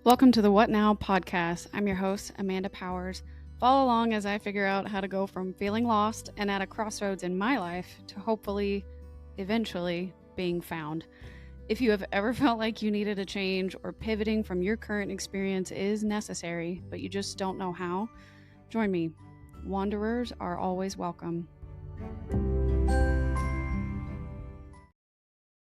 Welcome to the What Now podcast. I'm your host, Amanda Powers. Follow along as I figure out how to go from feeling lost and at a crossroads in my life to hopefully, eventually, being found. If you have ever felt like you needed a change or pivoting from your current experience is necessary, but you just don't know how, join me. Wanderers are always welcome.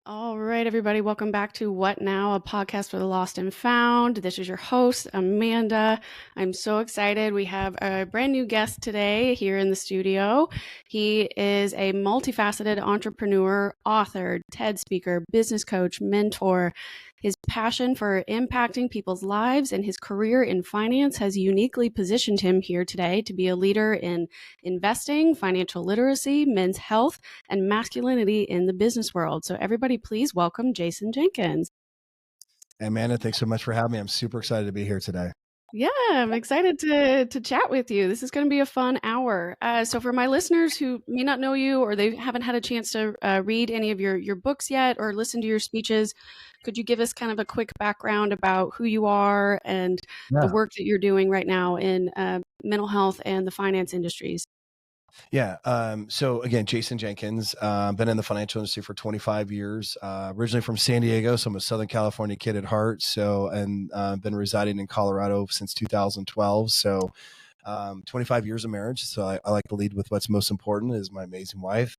All right, everybody, welcome back to What Now, a podcast for the lost and found. This is your host, Amanda. I'm so excited. We have a brand new guest today here in the studio. He is a multifaceted entrepreneur, author, TED speaker, business coach, mentor. His passion for impacting people's lives and his career in finance has uniquely positioned him here today to be a leader in investing, financial literacy, men's health, and masculinity in the business world. So everybody, please welcome Jason Jenkins. Hey, Amanda, thanks so much for having me. I'm super excited to be here today. Yeah, I'm excited to chat with you. This is going to be a fun hour. So for my listeners who may not know you or they haven't had a chance to read any of your books yet or listen to your speeches, could you give us kind of a quick background about who you are and the work that you're doing right now in mental health and the finance industries? Yeah. So again, Jason Jenkins, been in the financial industry for 25 years, originally from San Diego. So I'm a Southern California kid at heart. So, and been residing in Colorado since 2012. So 25 years of marriage. So I like to lead with what's most important is my amazing wife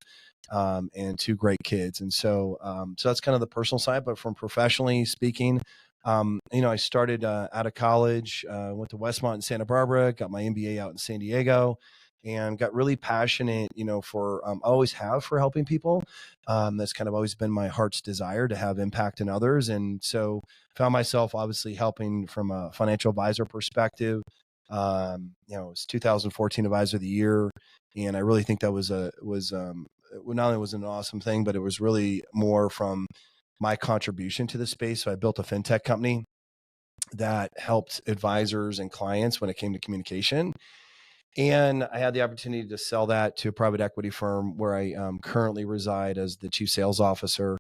and two great kids. And so, so that's kind of the personal side, but from professionally speaking, I started out of college, went to Westmont in Santa Barbara, got my MBA out in San Diego, and got really passionate, for I always have for helping people. That's kind of always been my heart's desire to have impact in others. And so found myself obviously helping from a financial advisor perspective. It was 2014 Advisor of the Year. And I really think that was not only was it an awesome thing, but it was really more from my contribution to the space. So I built a fintech company that helped advisors and clients when it came to communication. And I had the opportunity to sell that to a private equity firm where I currently reside as the chief sales officer.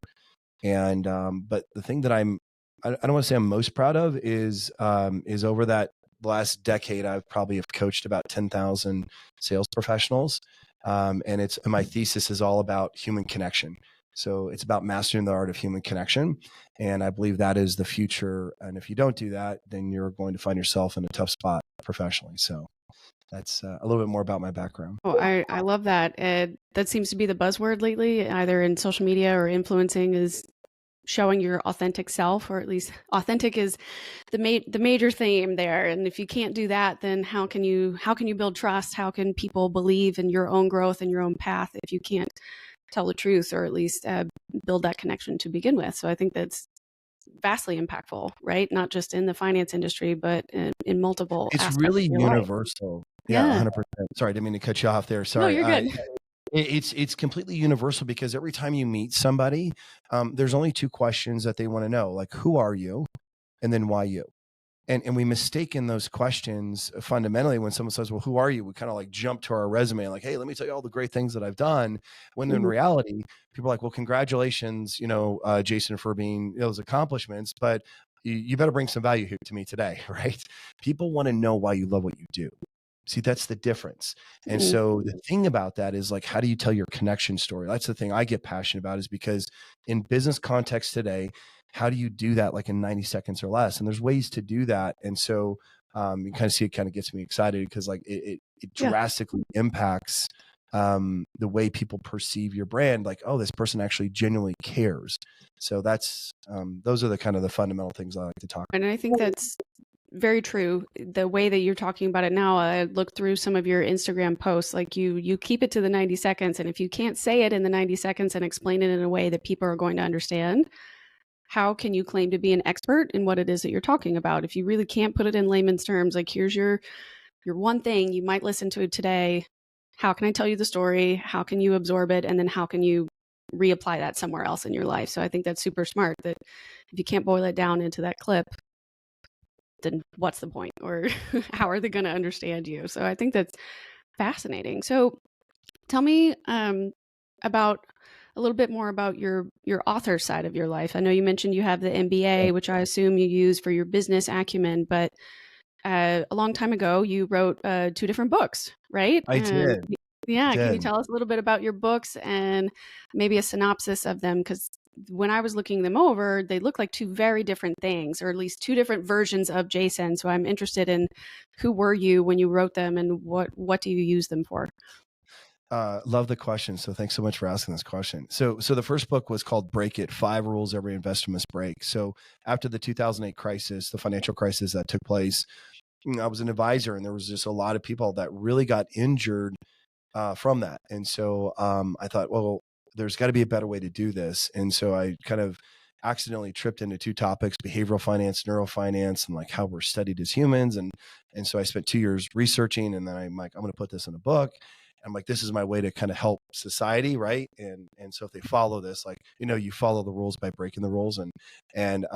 And but the thing that I don't want to say I'm most proud of is over that last decade, I've probably have coached about 10,000 sales professionals. And my thesis is all about human connection. So it's about mastering the art of human connection. And I believe that is the future. And if you don't do that, then you're going to find yourself in a tough spot professionally. So that's a little bit more about my background. Oh, I love that. That seems to be the buzzword lately, either in social media or influencing, is showing your authentic self, or at least authentic is the major theme there. And if you can't do that, then how can you build trust? How can people believe in your own growth and your own path if you can't tell the truth, or at least build that connection to begin with? So I think that's vastly impactful, right? Not just in the finance industry, but in multiple It's aspects really of your universal. life. Yeah, 100%. Sorry, I didn't mean to cut you off there. Sorry. No, you're good. It's completely universal because every time you meet somebody, there's only two questions that they want to know, like, who are you? And then why you? And we mistake in those questions fundamentally when someone says, well, who are you? We kind of like jump to our resume, like, hey, let me tell you all the great things that I've done. When in reality, people are like, well, congratulations, Jason, for being those accomplishments, but you better bring some value here to me today, right? People want to know why you love what you do. See, that's the difference. And so the thing about that is like, how do you tell your connection story? That's the thing I get passionate about, is because in business context today, how do you do that like in 90 seconds or less? And there's ways to do that. And so you kind of see, it kind of gets me excited because like it drastically impacts the way people perceive your brand. Like, oh, this person actually genuinely cares. So that's those are the kind of the fundamental things I like to talk about. And I think that's very true. The way that you're talking about it now, I looked through some of your Instagram posts, like you keep it to the 90 seconds. And if you can't say it in the 90 seconds and explain it in a way that people are going to understand, how can you claim to be an expert in what it is that you're talking about? If you really can't put it in layman's terms, like, here's your one thing you might listen to today. How can I tell you the story? How can you absorb it? And then how can you reapply that somewhere else in your life? So I think that's super smart, that if you can't boil it down into that clip, then what's the point? Or how are they going to understand you? So I think that's fascinating. So tell me about a little bit more about your author side of your life. I know you mentioned you have the MBA, which I assume you use for your business acumen, but a long time ago, you wrote two different books, right? I did. I Yeah, can you did. tell us a little bit about your books and maybe a synopsis of them? Because when I was looking them over, they look like two very different things, or at least two different versions of Jason. So I'm interested in who were you when you wrote them, and what do you use them for? Love the question. So thanks so much for asking this question. So the first book was called Break It, 5 Rules Every Investor Must Break. So after the 2008 crisis, the financial crisis that took place, I was an advisor, and there was just a lot of people that really got injured from that. And so I thought, well, there's got to be a better way to do this. And so I kind of accidentally tripped into two topics: behavioral finance, neurofinance, and like how we're studied as humans. And so I spent 2 years researching, and then I'm like, I'm going to put this in a book. I'm like, this is my way to kind of help society, right? And so if they follow this, like, you follow the rules by breaking the rules, and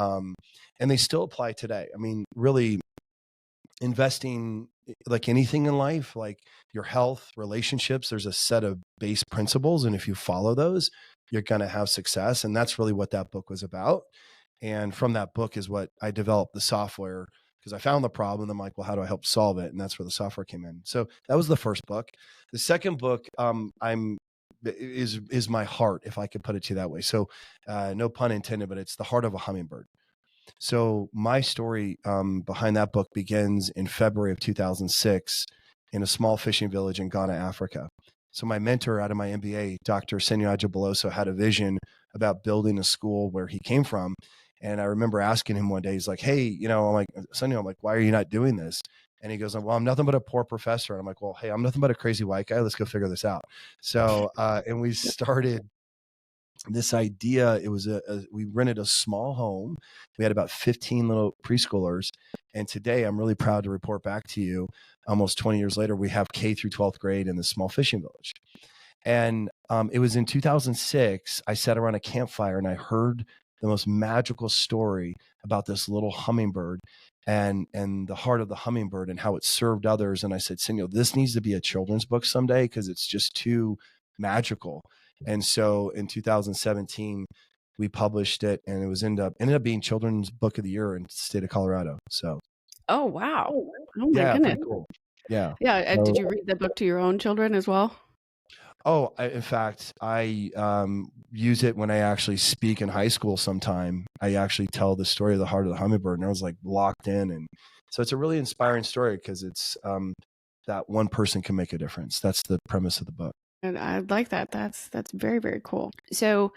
they still apply today. I mean, really, investing, like anything in life, like your health, relationships, there's a set of base principles, and if you follow those, you're going to have success. And that's really what that book was about. And from that book is what I developed the software, because I found the problem. I'm like, well, how do I help solve it? And that's where the software came in. So that was the first book. The second book, I'm is my heart, if I could put it to you that way. So no pun intended, but it's the heart of a hummingbird. So my story behind that book begins in February of 2006 in a small fishing village in Ghana, Africa. So my mentor out of my MBA, Dr. Senyaja Beloso, had a vision about building a school where he came from. And I remember asking him one day, he's like, hey, I'm like, Senya, I'm like, why are you not doing this? And he goes, well, I'm nothing but a poor professor. And I'm like, well, hey, I'm nothing but a crazy white guy. Let's go figure this out. So, and we started this idea. It was we rented a small home. We had about 15 little preschoolers, and today I'm really proud to report back to you, almost 20 years later, we have K through 12th grade in this small fishing village. And it was in 2006, I sat around a campfire and I heard the most magical story about this little hummingbird and the heart of the hummingbird and how it served others. And I said, Senor, this needs to be a children's book someday, because it's just too magical. And so in 2017, we published it, and it was ended up being Children's Book of the Year in the state of Colorado. So Oh wow! Oh my yeah, goodness! pretty cool. Yeah. Yeah, did So, you read the book to your own children as well? in fact, I use it when I actually speak in high school sometime. I actually tell the story of the heart of the hummingbird, and I was like locked in. And so it's a really inspiring story, because it's that one person can make a difference. That's the premise of the book. And I like that. That's very, very cool. So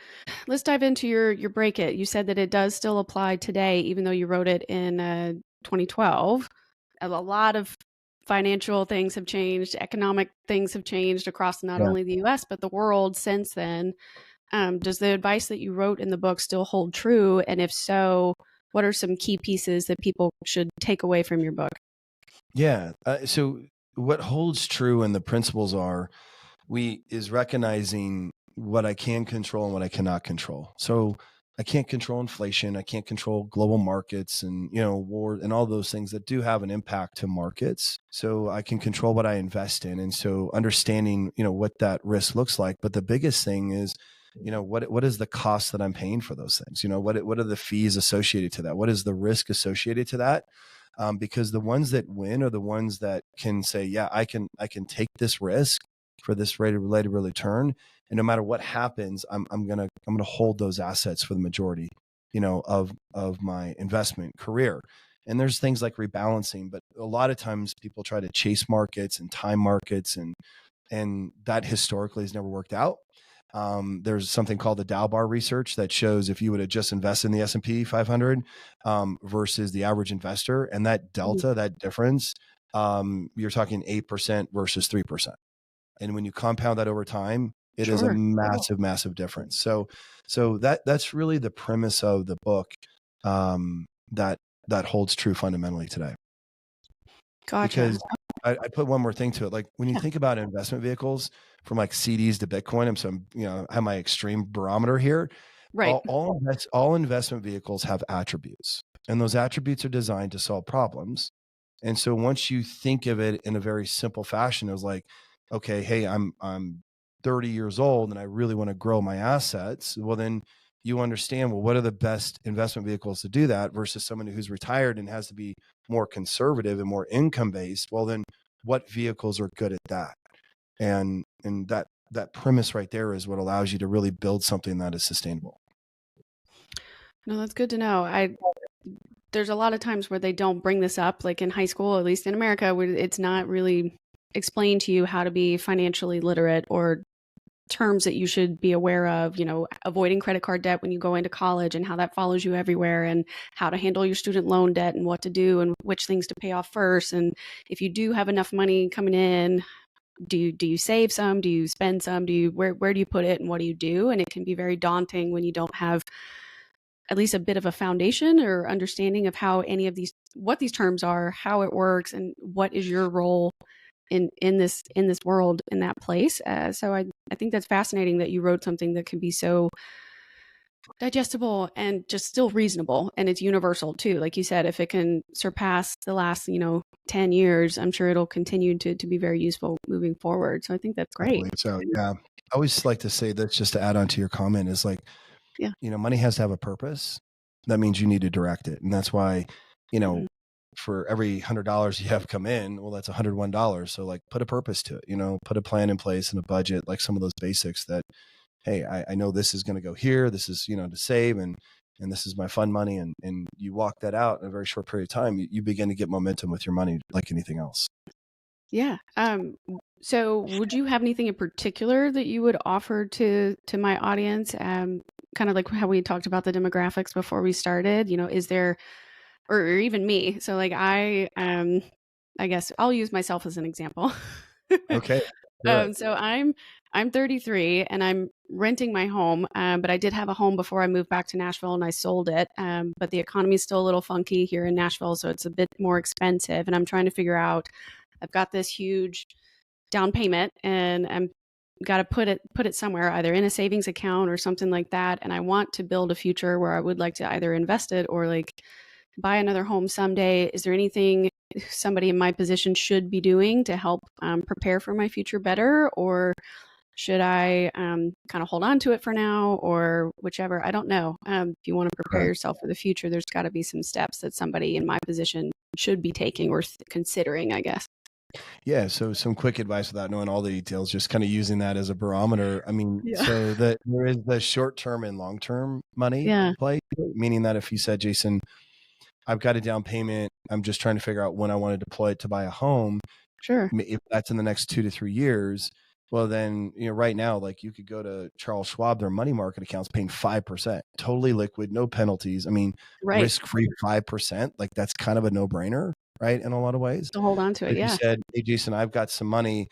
let's dive into your break it. You said that it does still apply today, even though you wrote it in 2012. A lot of financial things have changed, economic things have changed across not Yeah. only the US, but the world since then. Does the advice that you wrote in the book still hold true? And if so, what are some key pieces that people should take away from your book? Yeah. So what holds true, and the principles are, is recognizing what I can control and what I cannot control. So I can't control inflation. I can't control global markets and, war and all those things that do have an impact to markets. So I can control what I invest in. And so understanding, what that risk looks like. But the biggest thing is, what is the cost that I'm paying for those things? What are the fees associated to that? What is the risk associated to that? Because the ones that win are the ones that can say, yeah, I can take this risk for this related return, and no matter what happens, I'm gonna hold those assets for the majority, of my investment career. And there's things like rebalancing, but a lot of times people try to chase markets and time markets, and that historically has never worked out. There's something called the Dow bar research that shows if you would have just invested in the S&P 500 versus the average investor, and that delta, that difference, you're talking 8% versus 3%. And when you compound that over time, it is a Sure. massive, massive difference. So that's really the premise of the book, that holds true fundamentally today. Gotcha. Because I put one more thing to it. Like when you Yeah. think about investment vehicles, from like CDs to Bitcoin, I have my extreme barometer here. Right. All investment vehicles have attributes, and those attributes are designed to solve problems. And so once you think of it in a very simple fashion, it was like, okay, hey, I'm 30 years old and I really want to grow my assets, well, then you understand, well, what are the best investment vehicles to do that versus someone who's retired and has to be more conservative and more income based. Well, then what vehicles are good at that? And that premise right there is what allows you to really build something that is sustainable. No, that's good to know. There's a lot of times where they don't bring this up, like in high school, at least in America, where it's not really explained to you how to be financially literate or terms that you should be aware of, avoiding credit card debt when you go into college and how that follows you everywhere, and how to handle your student loan debt and what to do and which things to pay off first. And if you do have enough money coming in, do you save some? Do you spend some? Where do you put it and what do you do? And it can be very daunting when you don't have at least a bit of a foundation or understanding of how what these terms are, how it works, and what is your role in this world, in that place. So I think that's fascinating that you wrote something that can be so digestible and just still reasonable, and it's universal too. Like you said, if it can surpass the last 10 years, I'm sure it'll continue to be very useful moving forward. So I think that's I great. believe so. Yeah. I always like to say this, just to add on to your comment, is like, Yeah. money has to have a purpose. That means you need to direct it. And that's why, Mhm. for every $100 you have come in, well, that's $101. So like put a purpose to it, put a plan in place and a budget, like some of those basics that, hey, I know this is going to go here. This is, to save and this is my fund money. And you walk that out in a very short period of time, you begin to get momentum with your money like anything else. Yeah. So would you have anything in particular that you would offer to my audience? Kind of like how we talked about the demographics before we started, is there, or even me. So like I guess I'll use myself as an example. Okay. Do it. So I'm 33 and I'm renting my home, but I did have a home before I moved back to Nashville and I sold it. But the economy is still a little funky here in Nashville, so it's a bit more expensive. And I'm trying to figure out. I've got this huge down payment, and I'm got to put it somewhere, either in a savings account or something like that. And I want to build a future where I would like to either invest it or like buy another home someday. Is there anything somebody in my position should be doing to help prepare for my future better, or should I kind of hold on to it for now, or whichever? I don't know. If you want to prepare Right. yourself for the future, there's got to be some steps that somebody in my position should be taking or considering, I guess. Yeah. So some quick advice without knowing all the details, just kind of using that as a barometer. I mean, Yeah. so there is the short-term and long-term money Yeah. play, meaning that if you said, Jason, I've got a down payment, I'm just trying to figure out when I want to deploy it to buy a home. Sure. If that's in the next 2 to 3 years, well, then, right now, like you could go to Charles Schwab, their money market accounts paying 5%, totally liquid, no penalties. I mean, Right. risk-free 5%, like that's kind of a no-brainer, right? In a lot of ways. To hold on to it. If you Yeah. said, hey, Jason, I've got some money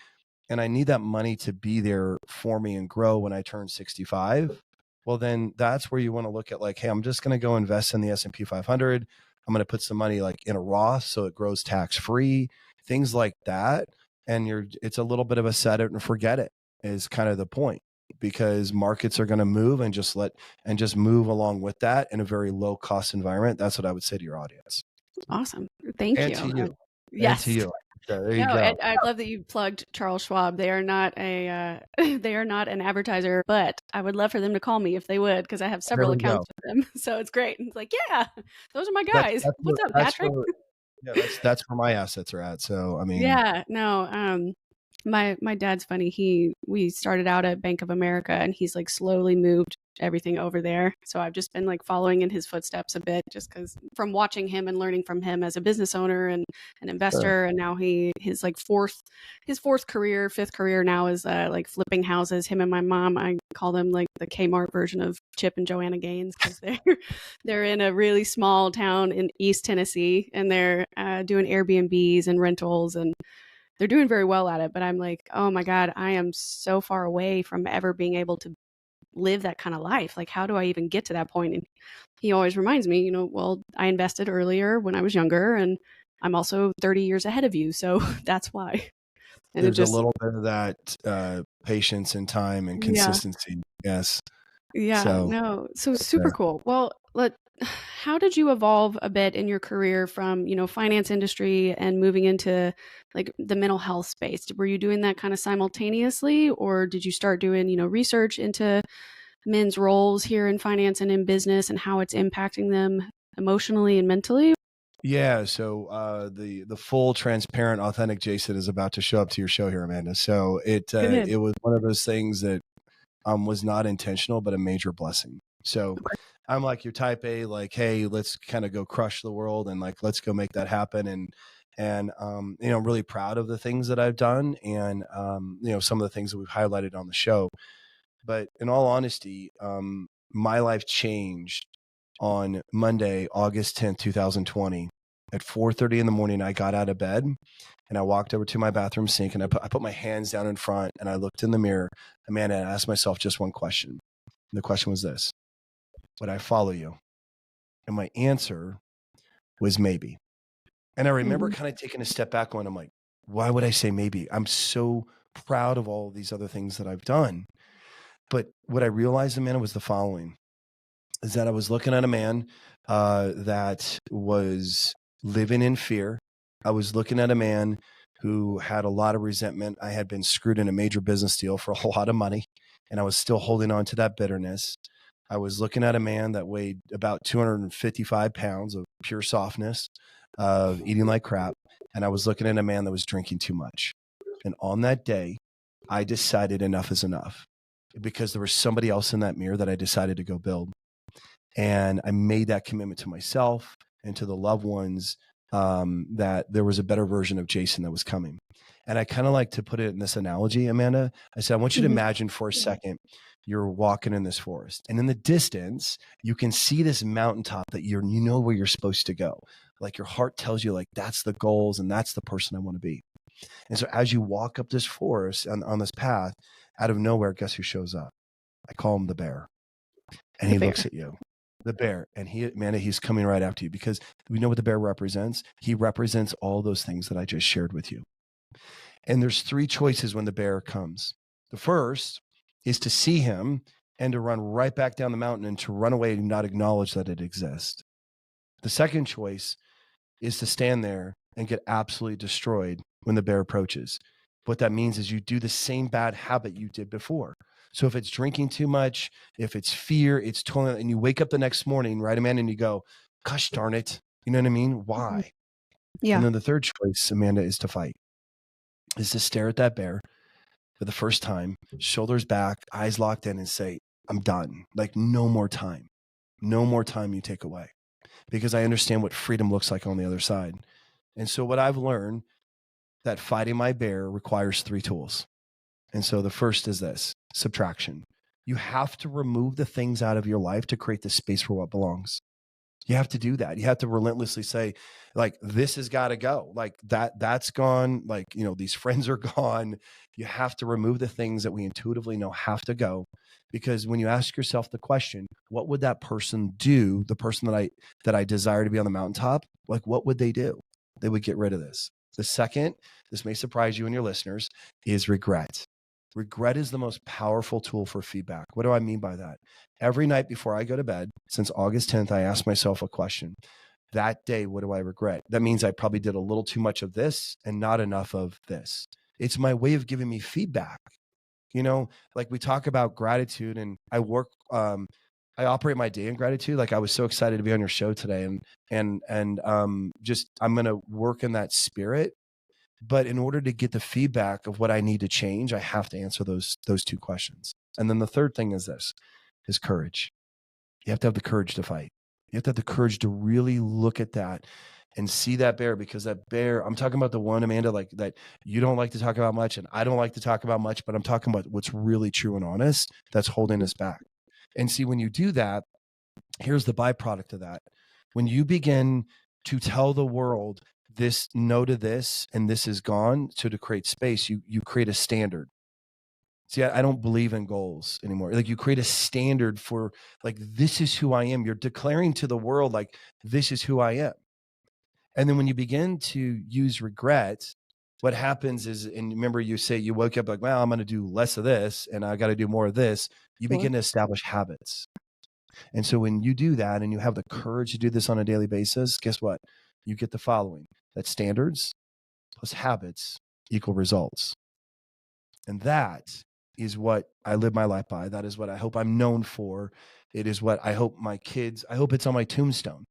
and I need that money to be there for me and grow when I turn 65, well, then that's where you want to look at like, hey, I'm just going to go invest in the S&P 500. I'm going to put some money like in a Roth so it grows tax free, things like that. And it's a little bit of a set it and forget it is kind of the point, because markets are going to move and just move along with that in a very low cost environment. That's what I would say to your audience. Awesome. Thank And you. to you. And to Yes. you. So there you No, go. I love that you plugged Charles Schwab. They are not they are not an advertiser, but I would love for them to call me if they would, because I have There several we go. accounts with them. So it's great. It's like, yeah, those are my That's guys. that's What's where up, that's Patrick? where yeah, that's where my assets are at. So I mean, Yeah, no, my dad's funny. We started out at Bank of America and he's like slowly moved everything over there. So I've just been like following in his footsteps a bit, just cuz from watching him and learning from him as a business owner and an sure. investor. And now his like fifth career now is like flipping houses. Him and my mom, I call them like the Kmart version of Chip and Joanna Gaines, cuz they're in a really small town in East Tennessee, and they're doing Airbnbs and rentals, and they're doing very well at it. But I'm like, oh my God, I am so far away from ever being able to live that kind of life. Like, how do I even get to that point? And he always reminds me, well, I invested earlier when I was younger, and I'm also 30 years ahead of you. So that's why. And it There's a just, little bit of that patience and time and yeah. consistency. Yes. Yeah, So no. So that's super cool. Well, let how did you evolve a bit in your career from, finance industry and moving into like the mental health space? Were you doing that kind of simultaneously, or did you start doing, research into men's roles here in finance and in business and how it's impacting them emotionally and mentally? Yeah, so the full, transparent, authentic Jason is about to show up to your show here, Amanda. So Good. it was one of those things that was not intentional, but a major blessing. So Okay. I'm like your type A, like, hey, let's kind of go crush the world and like let's go make that happen. And I'm really proud of the things that I've done and some of the things that we've highlighted on the show. But in all honesty, my life changed on Monday, August 10th, 2020. At 4:30 in the morning, I got out of bed and I walked over to my bathroom sink and I put my hands down in front and I looked in the mirror, Amanda, and I asked myself just one question. And the question was this: would I follow you? And my answer was maybe. And I remember Hmm. kind of taking a step back going, I'm like, why would I say maybe? I'm so proud of all of these other things that I've done. But what I realized, Amanda, was the following: is that I was looking at a man that was living in fear. I was looking at a man who had a lot of resentment. I had been screwed in a major business deal for a lot of money, and I was still holding on to that bitterness. I was looking at a man that weighed about 255 pounds of pure softness, of eating like crap. And I was looking at a man that was drinking too much. And on that day, I decided enough is enough because there was somebody else in that mirror that I decided to go build. And I made that commitment to myself and to the loved ones, that there was a better version of Jason that was coming. And I kind of like to put it in this analogy, Amanda. I said, I want you to Hmm. imagine for a second you're walking in this forest, and in the distance, you can see this mountaintop that you know where you're supposed to go. Like your heart tells you, like, that's the goals and that's the person I want to be. And so as you walk up this forest on this path, out of nowhere, guess who shows up? I call him the bear. And The he looks bear. at you, the bear, and he's coming right after you because we know what the bear represents. He represents all those things that I just shared with you. And there's three choices when the bear comes. The first is to see him and to run right back down the mountain and to run away and not acknowledge that it exists. The second choice is to stand there and get absolutely destroyed when the bear approaches. What that means is you do the same bad habit you did before. So if it's drinking too much, if it's fear, it's toilet, and you wake up the next morning, right, Amanda, and you go, gosh darn it. You know what I mean? Mhm. Why? And Yeah. then the third choice, Amanda, is to fight, is to stare at that bear for the first time, shoulders back, eyes locked in, and say, I'm done. Like, no more time. No more time you take away. Because I understand what freedom looks like on the other side. And so what I've learned, that fighting my bear requires three tools. And so the first is this: subtraction. You have to remove the things out of your life to create the space for what belongs. You have to do that. You have to relentlessly say, like, this has got to go. Like that's gone. Like, these friends are gone. You have to remove the things that we intuitively know have to go. Because when you ask yourself the question, what would that person do? The person that I desire to be on the mountaintop, like, what would they do? They would get rid of this. The second, this may surprise you and your listeners, is regret. Regret is the most powerful tool for feedback. What do I mean by that? Every night before I go to bed, since August 10th, I ask myself a question. That day, what do I regret? That means I probably did a little too much of this and not enough of this. It's my way of giving me feedback. Like we talk about gratitude, and I operate my day in gratitude. Like I was so excited to be on your show today, and just I'm going to work in that spirit. But in order to get the feedback of what I need to change, I have to answer those two questions. And then the third thing is courage. You have to have the courage to fight. You have to have the courage to really look at that and see that bear, because that bear, I'm talking about the one, Amanda, like that you don't like to talk about much and I don't like to talk about much, but I'm talking about what's really true and honest that's holding us back. And see, when you do that, here's the byproduct of that. When you begin to tell the world this, no to this, and this is gone, so to create space, you create a standard. See, I don't believe in goals anymore. Like you create a standard for, like, this is who I am. You're declaring to the world, like, this is who I am. And then when you begin to use regret, what happens is, and remember you say you woke up like, well, I'm going to do less of this and I got to do more of this. You Sure. begin to establish habits. And so when you do that and you have the courage to do this on a daily basis, guess what? You get the following: that standards plus habits equal results. And that is what I live my life by. That is what I hope I'm known for. It is what I hope my kids, I hope it's on my tombstone,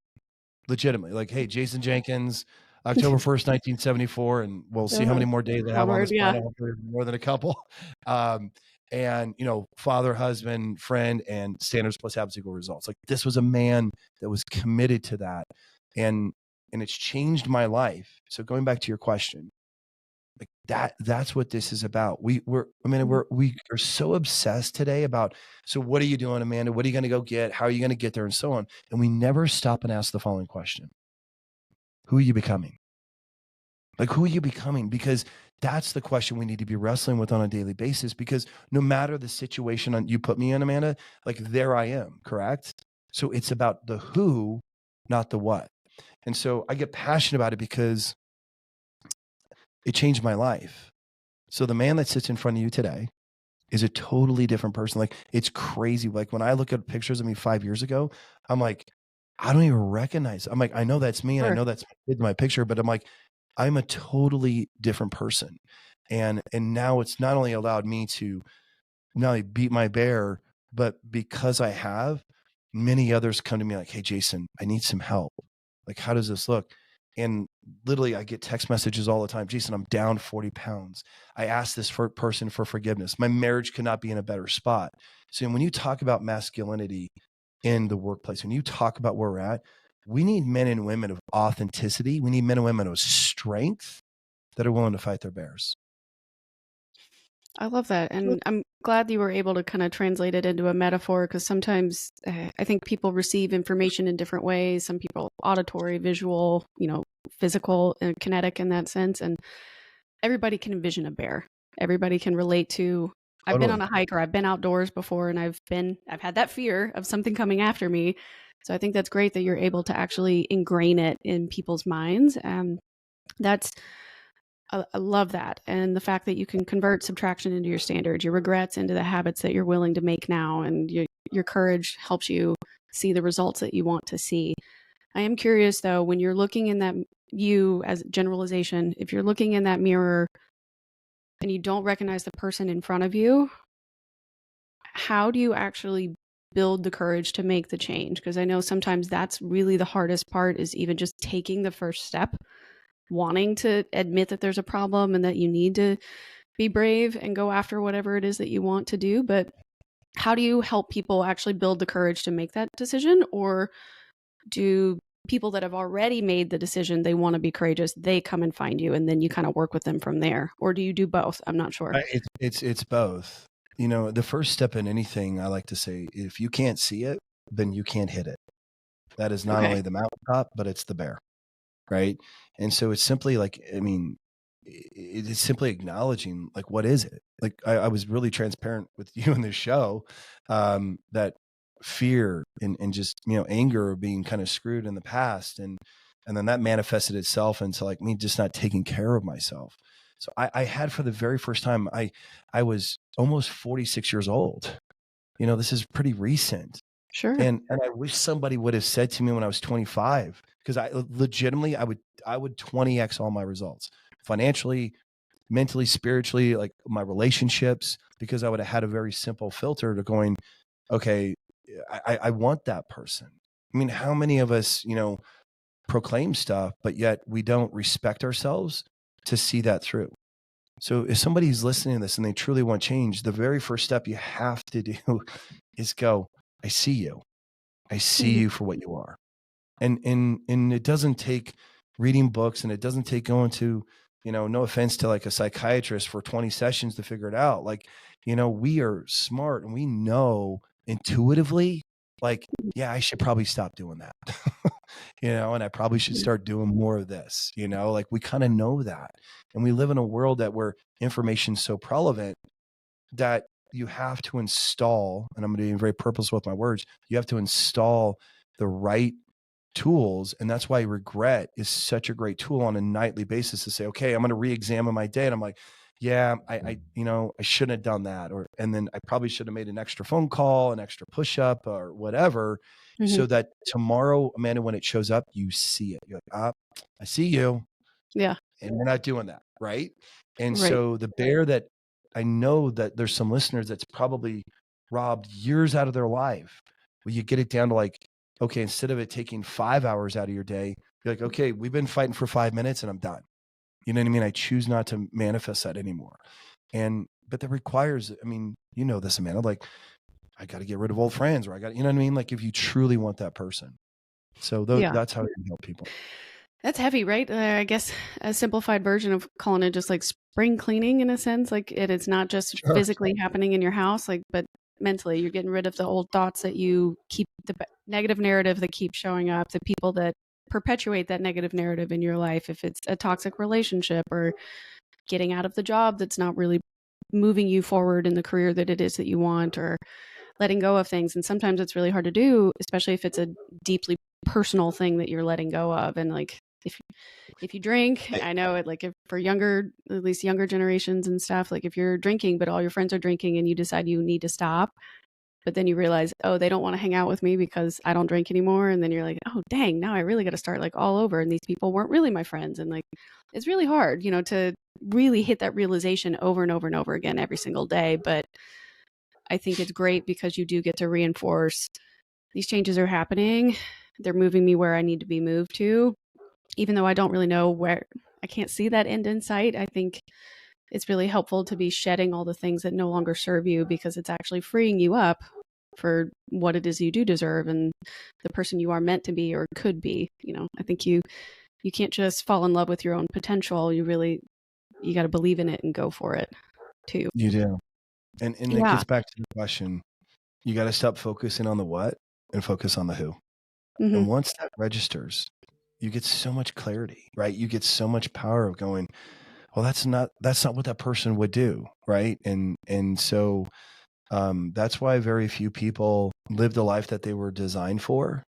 legitimately. Like, hey, Jason Jenkins, October 1st, 1974, and we'll see how many more days I have on Onward, this yeah. planet, hopefully more than a couple. And, you know, father, husband, friend, and standards plus habits equal results. Like, this was a man that was committed to that. And it's changed my life. So going back to your question, like that's what this is about. We are so obsessed today about, so what are you doing, Amanda? What are you going to go get? How are you going to get there? And so on. And we never stop and ask the following question: who are you becoming? Like, who are you becoming? Because that's the question we need to be wrestling with on a daily basis, because no matter the situation you put me in, Amanda, like, there I am, correct? So it's about the who, not the what. And so I get passionate about it because it changed my life. So the man that sits in front of you today is a totally different person. Like, it's crazy. Like, when I look at pictures of me 5 years ago, I'm like, I don't even recognize. I'm like, I know that's me, and I Sure. know that's my picture, but I'm like, I'm a totally different person. And now it's not only allowed me to not only beat my bear, but because I have, many others come to me like, hey, Jason, I need some help. Like, how does this look? And literally, I get text messages all the time. Jason, I'm down 40 pounds. I asked this person for forgiveness. My marriage could not be in a better spot. So when you talk about masculinity in the workplace, when you talk about where we're at, we need men and women of authenticity. We need men and women of strength that are willing to fight their bears. I love that. And I'm glad you were able to kind of translate it into a metaphor, because sometimes I think people receive information in different ways. Some people auditory, visual, physical and kinetic in that sense. And everybody can envision a bear. Everybody can relate to, I've been on Totally. a hike or I've been outdoors before, and I've had that fear of something coming after me. So I think that's great that you're able to actually ingrain it in people's minds. That's I love that. And the fact that you can convert subtraction into your standards, your regrets into the habits that you're willing to make now, and your courage helps you see the results that you want to see. I am curious though, when you're looking in that, you as generalization, if you're looking in that mirror and you don't recognize the person in front of you, how do you actually build the courage to make the change? Because I know sometimes that's really the hardest part, is even just taking the first step, wanting to admit that there's a problem and that you need to be brave and go after whatever it is that you want to do. But how do you help people actually build the courage to make that decision? Or do people that have already made the decision they want to be courageous, they come and find you and then you kind of work with them from there? Or do you do both? I'm not sure. It's both. You know, the first step in anything, I like to say, if you can't see it, then you can't hit it. That is not Okay. only the mountaintop, but it's the bear, right? And so it's simply like, I mean, it's simply acknowledging, like, what is it? Like, I was really transparent with you in this show, that fear and just, anger of being kind of screwed in the past. And then that manifested itself into, like, me just not taking care of myself. So I had, for the very first time, I was almost 46 years old. This is pretty recent. Sure. And I wish somebody would have said to me when I was 25, because I legitimately, I would 20x all my results, financially, mentally, spiritually, like my relationships, because I would have had a very simple filter to going, okay, I want that person. I mean, how many of us, proclaim stuff, but yet we don't respect ourselves to see that through? So if somebody's listening to this and they truly want change, the very first step you have to do is go, I see you. I see Mhm. you for what you are. And it doesn't take reading books, and it doesn't take going to, no offense to, like, a psychiatrist for 20 sessions to figure it out. Like, we are smart and we know intuitively, like, yeah, I should probably stop doing that. And I probably should start doing more of this, like, we kind of know that. And we live in a world where information's so prevalent that you have to install, and I'm going to be very purposeful with my words, you have to install the right tools. And that's why regret is such a great tool on a nightly basis to say, okay, I'm going to re-examine my day. And I'm like, yeah, I shouldn't have done that, and then I probably should have made an extra phone call, an extra push up, or whatever, Hmm. so that tomorrow, Amanda, when it shows up, you see it. You're like, ah, I see you, Yeah. and you're not doing that, right? And Right. so the bear that I know that there's some listeners that's probably robbed years out of their life. Well, you get it down to like, okay, instead of it taking 5 hours out of your day, you're like, okay, we've been fighting for 5 minutes and I'm done. You know what I mean? I choose not to manifest that anymore. But that requires, I mean, you know this, Amanda, like I got to get rid of old friends or you know what I mean? Like if you truly want that person. So Yeah. that's how you help people. That's heavy, right? I guess a simplified version of calling it just like spring cleaning in a sense. Like it's not just Sure. physically happening in your house, like, but mentally, you're getting rid of the old thoughts that you keep, the negative narrative that keeps showing up, the people that perpetuate that negative narrative in your life. If it's a toxic relationship or getting out of the job that's not really moving you forward in the career that it is that you want, or letting go of things. And sometimes it's really hard to do, especially if it's a deeply personal thing that you're letting go of. And like, if you drink, I know it, like if for younger, at least younger generations and stuff, like if you're drinking but all your friends are drinking and you decide you need to stop, but then you realize, oh, they don't want to hang out with me because I don't drink anymore, and then you're like, oh dang, now I really got to start like all over, and these people weren't really my friends. And like it's really hard, to really hit that realization over and over and over again every single day. But I think it's great because you do get to reinforce these changes are happening. They're moving me where I need to be moved to, even though I don't really know where. I can't see that end in sight. I think it's really helpful to be shedding all the things that no longer serve you, because it's actually freeing you up for what it is you do deserve and the person you are meant to be or could be. I think you can't just fall in love with your own potential. You got to believe in it and go for it too. You do. And it Yeah. gets back to the question. You got to stop focusing on the what and focus on the who. Hmm. And once that registers, you get so much clarity, right? You get so much power of going, well, that's not what that person would do, right? And so that's why very few people live the life that they were designed for,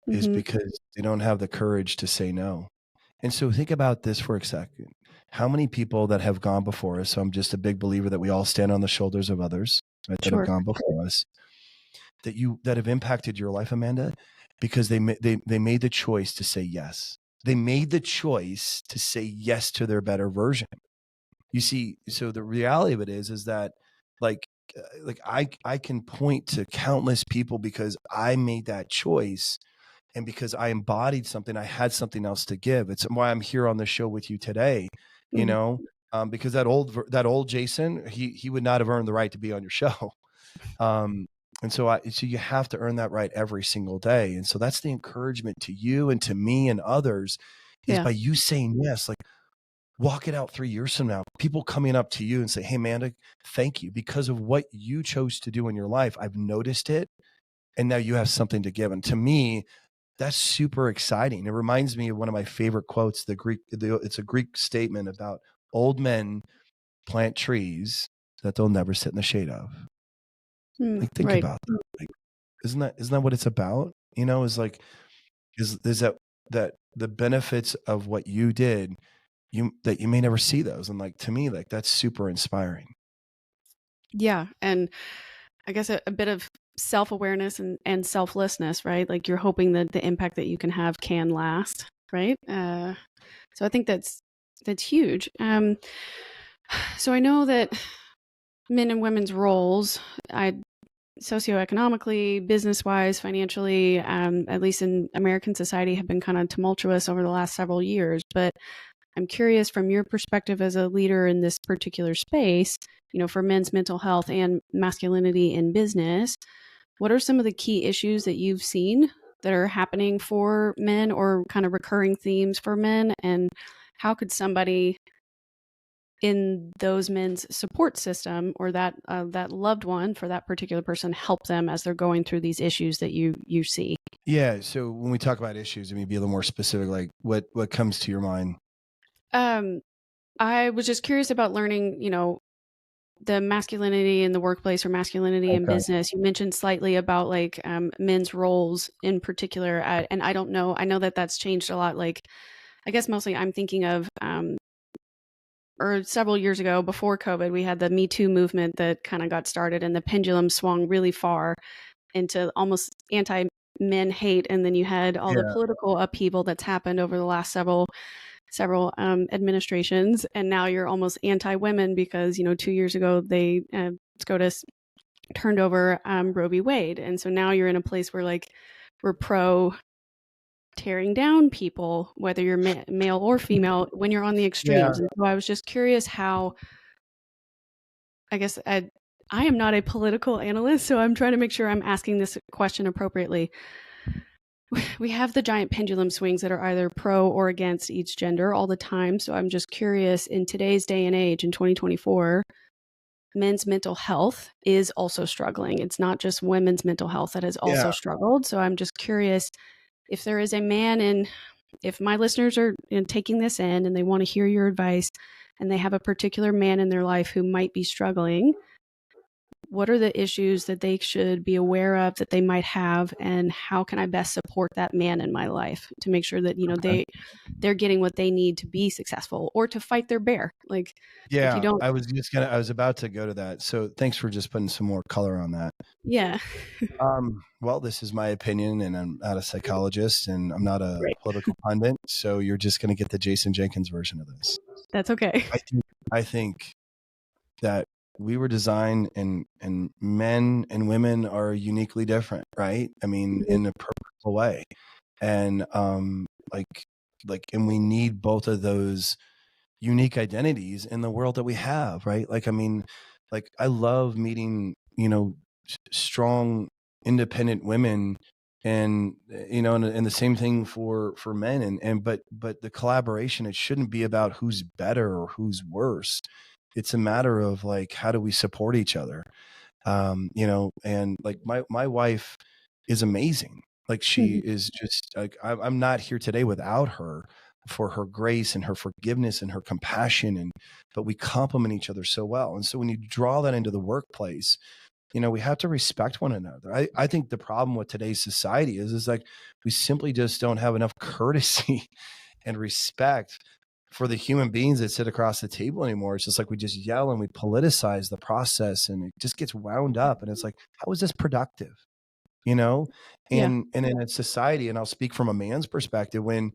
is Hmm. because they don't have the courage to say no. And so think about this for a second. How many people that have gone before us? So I'm just a big believer that we all stand on the shoulders of others, right, that have Sure. gone before us, that have impacted your life, Amanda, because they made the choice to say yes. They made the choice to say yes to their better version. You see, so the reality of it is that like I can point to countless people because I made that choice, and because I embodied something, I had something else to give. It's why I'm here on the show with you today, you Hmm. know, because that old Jason, he would not have earned the right to be on your show. Um, and so you have to earn that right every single day. And so that's the encouragement to you and to me and others, is Yeah. by you saying yes, like walk it out 3 years from now, people coming up to you and say, hey, Amanda, thank you because of what you chose to do in your life. I've noticed it. And now you have something to give. And to me, that's super exciting. It reminds me of one of my favorite quotes, it's a Greek statement about old men plant trees that they'll never sit in the shade of. Like, think Right. about that. Like, isn't that what it's about? Is like, is that the benefits of what you did, that you may never see those. And like, to me, like that's super inspiring. Yeah. And I guess a bit of self-awareness and selflessness, right? Like you're hoping that the impact that you can have can last, right? So I think that's huge. So I know that men and women's roles, I socioeconomically, business-wise, financially, at least in American society, have been kind of tumultuous over the last several years. But I'm curious, from your perspective as a leader in this particular space, for men's mental health and masculinity in business, what are some of the key issues that you've seen that are happening for men, or kind of recurring themes for men? And how could somebody in those men's support system, or that loved one for that particular person, help them as they're going through these issues that you see? Yeah. So when we talk about issues, I mean, be a little more specific, like what comes to your mind? Um, I was just curious about learning, the masculinity in the workplace or masculinity in Okay. business. You mentioned slightly about like men's roles in particular, and I don't know. I know that that's changed a lot. Like, I guess mostly I'm thinking of or several years ago before COVID, we had the Me Too movement that kind of got started, and the pendulum swung really far into almost anti men hate. And then you had all the Yeah. political upheaval that's happened over the last several administrations, and now you're almost anti women because 2 years ago they SCOTUS turned over Roe v. Wade, and so now you're in a place where like we're pro tearing down people, whether you're male or female, when you're on the Yeah. extremes. And so I was just curious how, I guess I am not a political analyst, so I'm trying to make sure I'm asking this question appropriately. We have the giant pendulum swings that are either pro or against each gender all the time. So I'm just curious, in today's day and age, in 2024, men's mental health is also struggling. It's not just women's mental health that has Yeah. also struggled. So I'm just curious if there is a man in, if my listeners are taking this in and they want to hear your advice and they have a particular man in their life who might be struggling, what are the issues that they should be aware of that they might have, and how can I best support that man in my life to make sure that they're getting what they need to be successful or to fight their bear. Like if you Yeah. don't. I was about to go to that. So thanks for just putting some more color on that. Yeah. Well, this is my opinion, and I'm not a psychologist, and I'm not a Right. political pundit. So you're just going to get the Jason Jenkins version of this. That's okay. I think that we were designed, and men and women are uniquely different, right? I mean, in a purposeful way, and and we need both of those unique identities in the world that we have, right? Like, I mean, like I love meeting, strong, independent women, and and the same thing for men, but the collaboration, it shouldn't be about who's better or who's worse. It's a matter of like, how do we support each other? And like my wife is amazing. Like, she is just like, I'm not here today without her, for her grace and her forgiveness and her compassion, but we complement each other so well. And so when you draw that into the workplace, we have to respect one another. I think the problem with today's society is like, we simply just don't have enough courtesy and respect for the human beings that sit across the table anymore. It's just like we just yell and we politicize the process, and it just gets wound up. And it's like, how is this productive? You know? Yeah. And in a society, and I'll speak from a man's perspective, when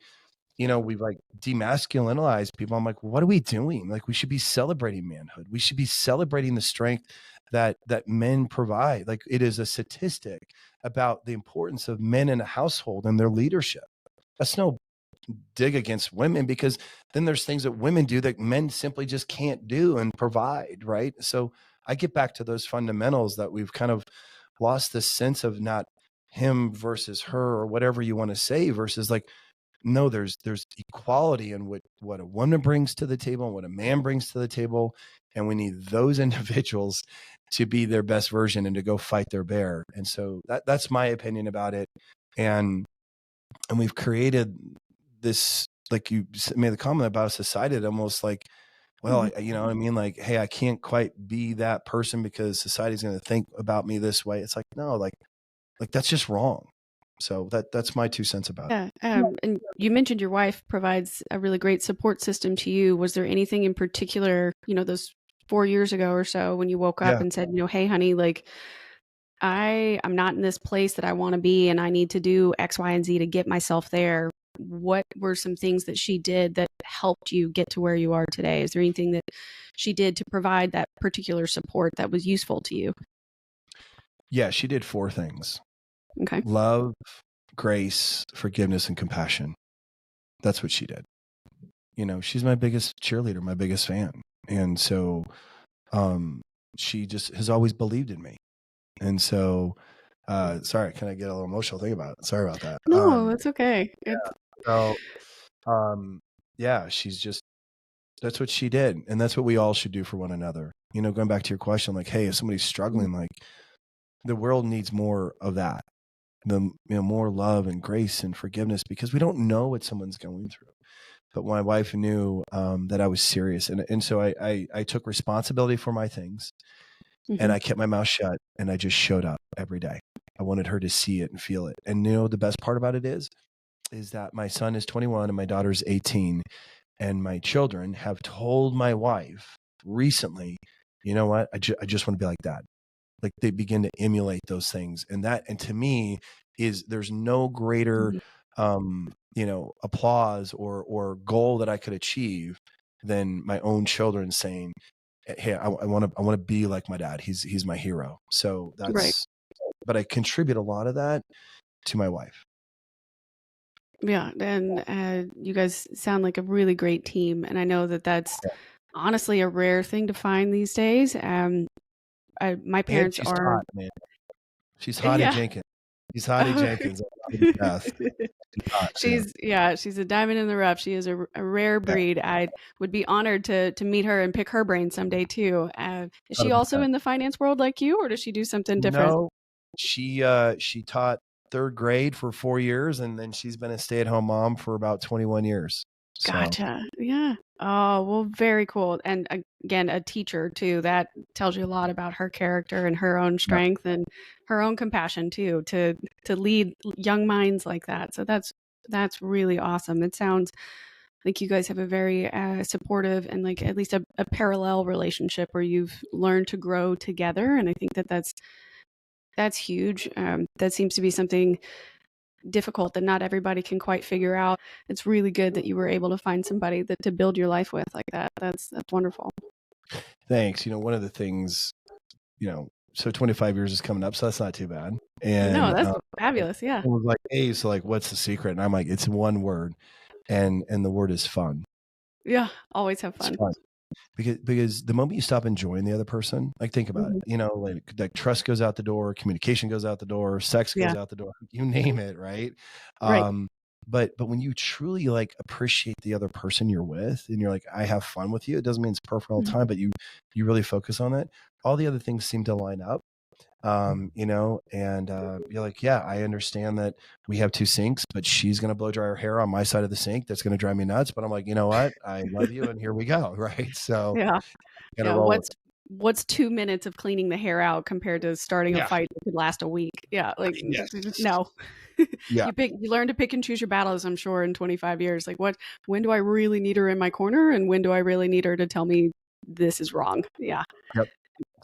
we've like demasculinized people, I'm like, what are we doing? Like, we should be celebrating manhood. We should be celebrating the strength that men provide. Like, it is a statistic about the importance of men in a household and their leadership. That's no dig against women, because then there's things that women do that men simply just can't do and provide, right? So I get back to those fundamentals, that we've kind of lost this sense of not him versus her, or whatever you want to say, versus like, no, there's equality in what a woman brings to the table and what a man brings to the table, and we need those individuals to be their best version and to go fight their bear. And so that's my opinion about it. And we've created this, like you made the comment about a society that almost like, well, you know what I mean? Like, hey, I can't quite be that person because society's going to think about me this way. It's like, no, like that's just wrong. So that's my 2 cents about it. Yeah. And you mentioned your wife provides a really great support system to you. Was there anything in particular, those 4 years ago or so, when you woke up Yeah. and said, hey, honey, like I'm not in this place that I want to be, and I need to do X, Y, and Z to get myself there? What were some things that she did that helped you get to where you are today? Is there anything that she did to provide that particular support that was useful to you? Yeah, she did 4 things: Okay. love, grace, forgiveness, and compassion. That's what she did. She's my biggest cheerleader, my biggest fan. And so she just has always believed in me. And so sorry, can I get a little emotional thinking about it? Sorry about that. No, it's okay. So yeah, that's what she did. And that's what we all should do for one another. Going back to your question, like, hey, if somebody's struggling, like, the world needs more of that. More love and grace and forgiveness, because we don't know what someone's going through. But my wife knew that I was serious. And so I took responsibility for my things, and I kept my mouth shut, and I just showed up every day. I wanted her to see it and feel it. And the best part about it is that my son is 21 and my daughter's 18. and my children have told my wife recently, you know what? I just want to be like dad. Like they begin to emulate those things. And to me is there's no greater, Mhm. applause or goal that I could achieve than my own children saying, hey, I want to be like my dad. He's my hero. So Right. but I contribute a lot of that to my wife. Yeah, and you guys sound like a really great team, and I know that that's honestly a rare thing to find these days. My And parents she's are, hot, man. She's Hottie yeah. Jenkins. She's Hottie Jenkins. I love her to death. She's hot too. She's a diamond in the rough. She is a rare Yeah, breed. I would be honored to meet her and pick her brain someday too. Is she also 100%. in the finance world like you, or does she do something different? No, she taught third grade for 4 years, and then she's been a stay-at-home mom for about 21 years. So Gotcha. Yeah. Oh, well, very cool. And again, a teacher too. That tells you a lot about her character and her own yeah, strength and her own compassion too to lead young minds like that. So that's really awesome. It sounds like you guys have a very supportive and like at least a parallel relationship where you've learned to grow together. And I think that's huge. That seems to be something difficult that not everybody can quite figure out. It's really good that you were able to find somebody that to build your life with like that. That's wonderful. thanks. One of the things, so 25 years is coming up, so that's not too bad. No, And that's fabulous. Yeah. it was like, hey, so like, what's the secret? And I'm like, it's one word, and the word is fun. Yeah. Always have It's fun. fun. Because the moment you stop enjoying the other person, like think about it, Mhm. like trust goes out the door, communication goes out the door, sex Yeah. goes out the door, you name it, right? Right. Um, but when you truly like appreciate the other person you're with, and you're like, I have fun with you, it doesn't mean it's perfect all the Mhm. time, but you really focus on it. All the other things seem to line up. And you're like, yeah, I understand that we have two sinks, but she's going to blow dry her hair on my side of the sink. That's going to drive me nuts. But I'm like, you know what? I love you. And here we go. Right. So Yeah. got to Yeah. roll with it. What's 2 minutes of cleaning the hair out compared to starting a Yeah. fight that could last a week? Yeah. Like Yes. no. Yeah. You learn to pick and choose your battles, I'm sure, in 25 years. Like when do I really need her in my corner and when do I really need her to tell me this is wrong? Yeah. Yep.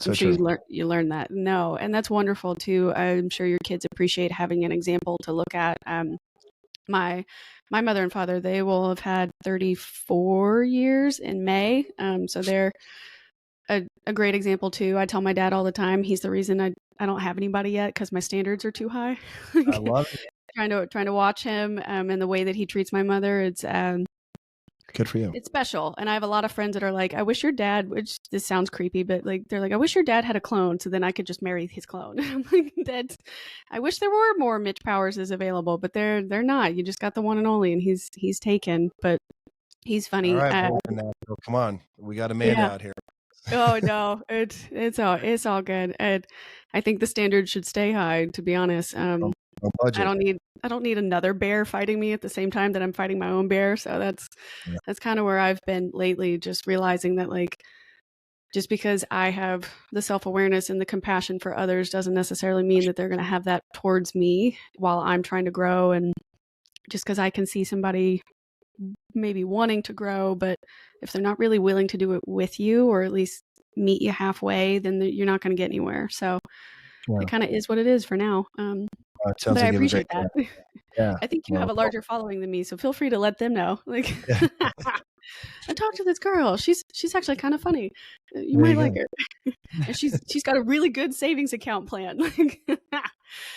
I'm So sure true. you learn that. No, and that's wonderful too. I'm sure your kids appreciate having an example to look at. My my mother and father, they will have had 34 years in May. So they're a great example too. I tell my dad all the time he's the reason I don't have anybody yet because my standards are too high. I love it. Trying to watch him and the way that he treats my mother. Good for you. It's special. And I have a lot of friends that are like, I wish your dad, which this sounds creepy, but like, they're like, I wish your dad had a clone so then I could just marry his clone. I'm like, I wish there were more Mitch Powerses available, but they're not. You just got the one and only, and he's taken, but he's All funny. right. Come on. We got Amanda Yeah. out here. Oh no, it's all good. And I think the standard should stay high, to be honest. No I budget. don't need another bear fighting me at the same time that I'm fighting my own bear. So Yeah. that's kind of where I've been lately, just realizing that like just because I have the self-awareness and the compassion for others doesn't necessarily mean that they're going to have that towards me while I'm trying to grow. And just because I can see somebody maybe wanting to grow, but if they're not really willing to do it with you or at least meet you halfway, then you're not going to get anywhere. So Yeah. it kind of is what it is for now. It sounds But I like you have a appreciate great that. plan. Yeah. I think you Well, have a larger following than me, so feel free to let them know. Like, yeah. I talked to this girl. She's actually kind of funny. You There might you like go. her, and she's got a really good savings account plan. Like,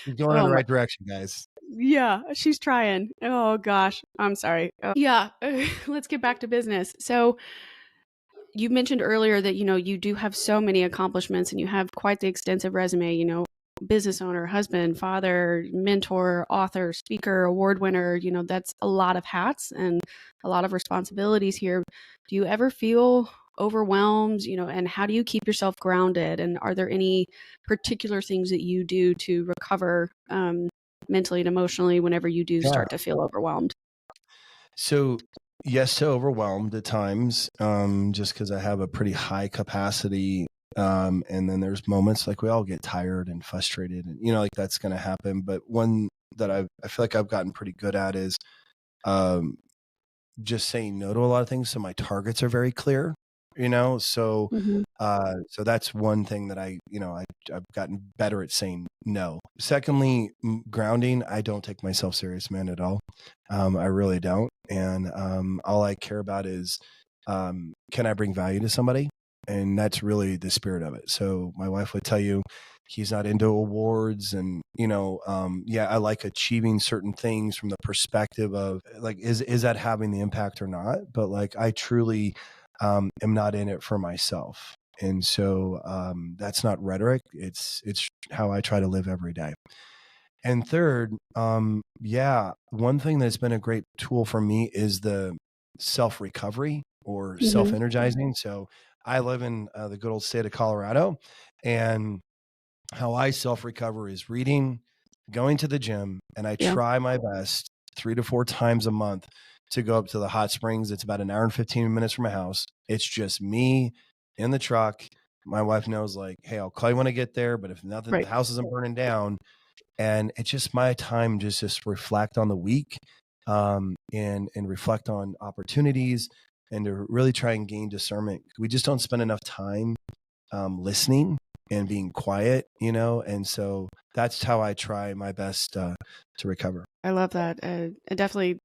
You're going in oh the my, right direction, guys. yeah, she's trying. Oh gosh, I'm sorry. Yeah, let's get back to business. So you mentioned earlier that you do have so many accomplishments and you have quite the extensive resume. Business owner, husband, father, mentor, author, speaker, award winner. That's a lot of hats and a lot of responsibilities here. Do you ever feel overwhelmed? And how do you keep yourself grounded? And are there any particular things that you do to recover mentally and emotionally whenever you do Yeah. start to feel overwhelmed? So yes, so overwhelmed at times, just because I have a pretty high capacity. And then there's moments like we all get tired and frustrated, and like that's going to happen. But one that I feel like I've gotten pretty good at is um, just saying no to a lot of things. So my targets are very clear, you know? So, Mhm. so that's one thing that I've gotten better at saying no. Secondly, grounding, I don't take myself serious, man, at all. I really don't. And, all I care about is, can I bring value to somebody? And that's really the spirit of it. So my wife would tell you, he's not into awards and, yeah, I like achieving certain things from the perspective of like, is that having the impact or not? But like, I truly am not in it for myself. And so that's not rhetoric. It's how I try to live every day. And third, yeah, one thing that's been a great tool for me is the self recovery or self Mhm. energizing. So I live in the good old state of Colorado, and how I self recover is reading, going to the gym, and I Yeah. try my best 3 to 4 times a month to go up to the hot springs. It's about an hour and 15 minutes from my house. It's just me in the truck. My wife knows, like, hey, I'll call you when I get there, but if nothing, the Right. house isn't burning down. And it's just my time just reflect on the week, and reflect on opportunities and to really try and gain discernment. We just don't spend enough time listening and being quiet, and so that's how I try my best to recover. I love that. Definitely